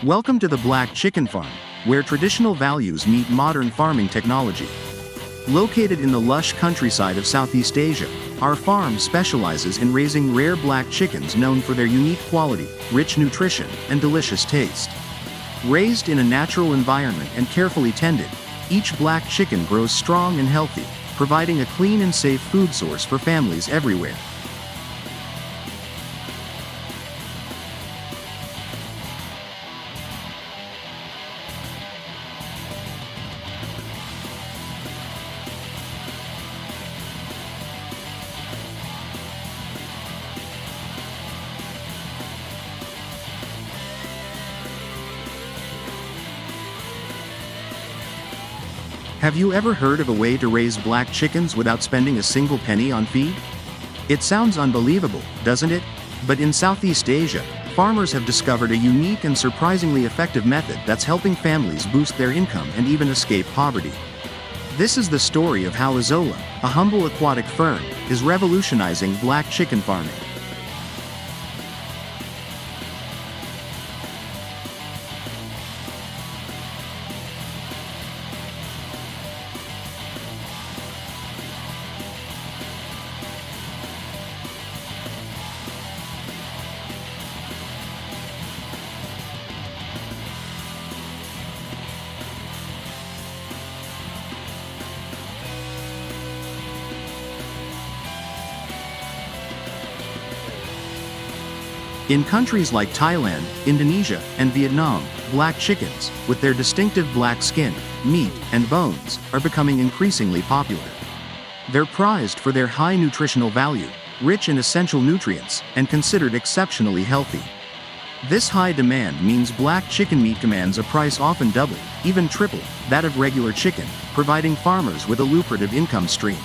Welcome to the Black Chicken Farm, where traditional values meet modern farming technology. Located in the lush countryside of Southeast Asia, our farm specializes in raising rare black chickens known for their unique quality, rich nutrition, and delicious taste. Raised in a natural environment and carefully tended, each black chicken grows strong and healthy, providing a clean and safe food source for families everywhere. Have you ever heard of a way to raise black chickens without spending a single penny on feed? It sounds unbelievable, doesn't it? But in Southeast Asia, farmers have discovered a unique and surprisingly effective method that's helping families boost their income and even escape poverty. This is the story of how Azolla, a humble aquatic fern, is revolutionizing black chicken farming. In countries like Thailand, Indonesia, and Vietnam, black chickens, with their distinctive black skin, meat, and bones, are becoming increasingly popular. They're prized for their high nutritional value, rich in essential nutrients, and considered exceptionally healthy. This high demand means black chicken meat commands a price often double, even triple, that of regular chicken, providing farmers with a lucrative income stream.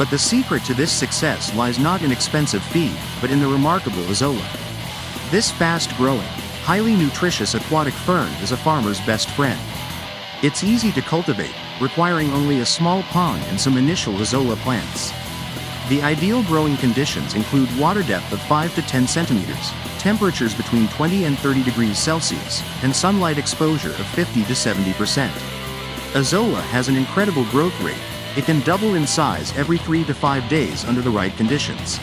But the secret to this success lies not in expensive feed, but in the remarkable Azolla. This fast-growing, highly nutritious aquatic fern is a farmer's best friend. It's easy to cultivate, requiring only a small pond and some initial Azolla plants. The ideal growing conditions include water depth of 5 to 10 centimeters, temperatures between 20 and 30 degrees Celsius, and sunlight exposure of 50 to 70%. Azolla has an incredible growth rate. It can double in size every 3 to 5 days under the right conditions.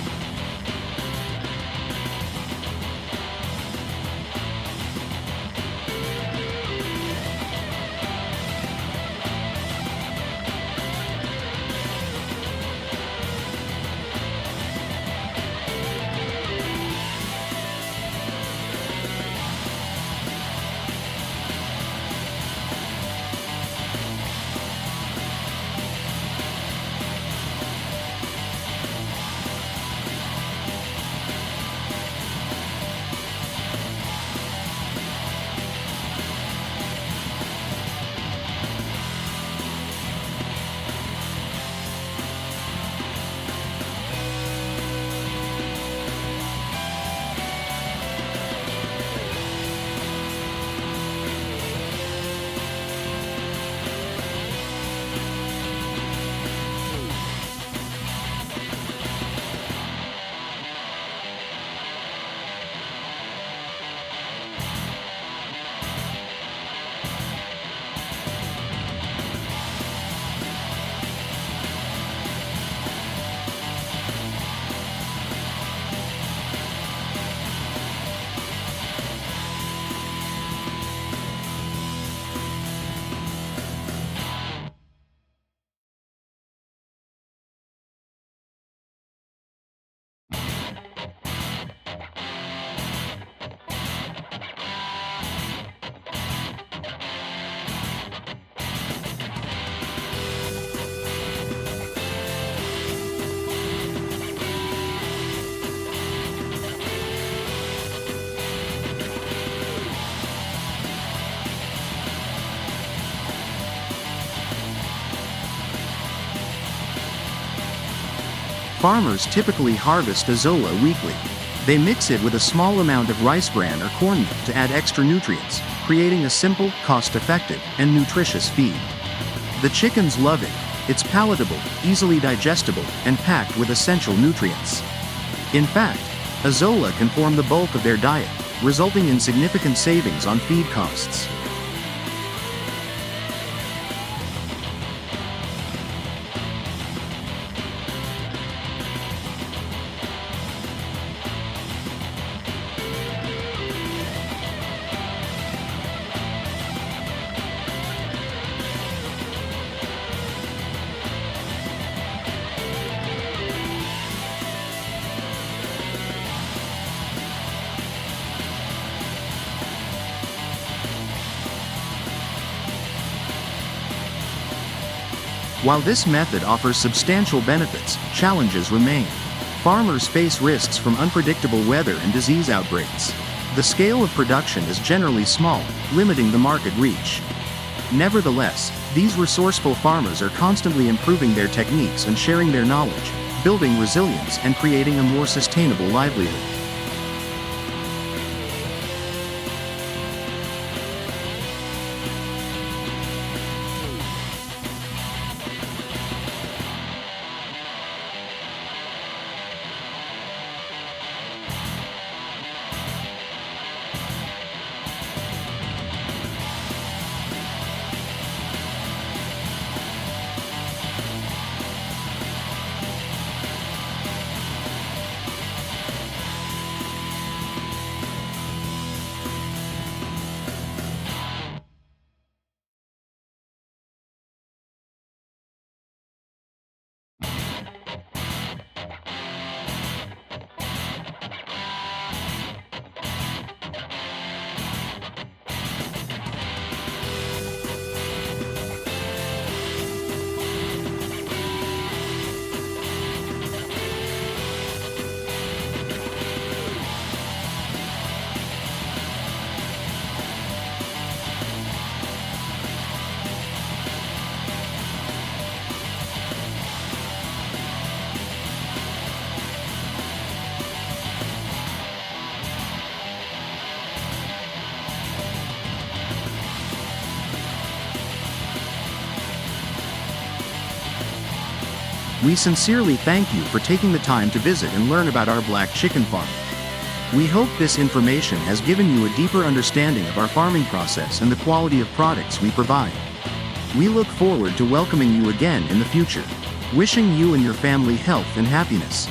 Farmers typically harvest Azolla weekly. They mix it with a small amount of rice bran or cornmeal to add extra nutrients, creating a simple, cost-effective, and nutritious feed. The chickens love it. It's palatable, easily digestible, and packed with essential nutrients. In fact, Azolla can form the bulk of their diet, resulting in significant savings on feed costs. While this method offers substantial benefits, challenges remain. Farmers face risks from unpredictable weather and disease outbreaks. The scale of production is generally small, limiting the market reach. Nevertheless, these resourceful farmers are constantly improving their techniques and sharing their knowledge, building resilience and creating a more sustainable livelihood. We sincerely thank you for taking the time to visit and learn about our black chicken farm. We hope this information has given you a deeper understanding of our farming process and the quality of products we provide. We look forward to welcoming you again in the future. Wishing you and your family health and happiness.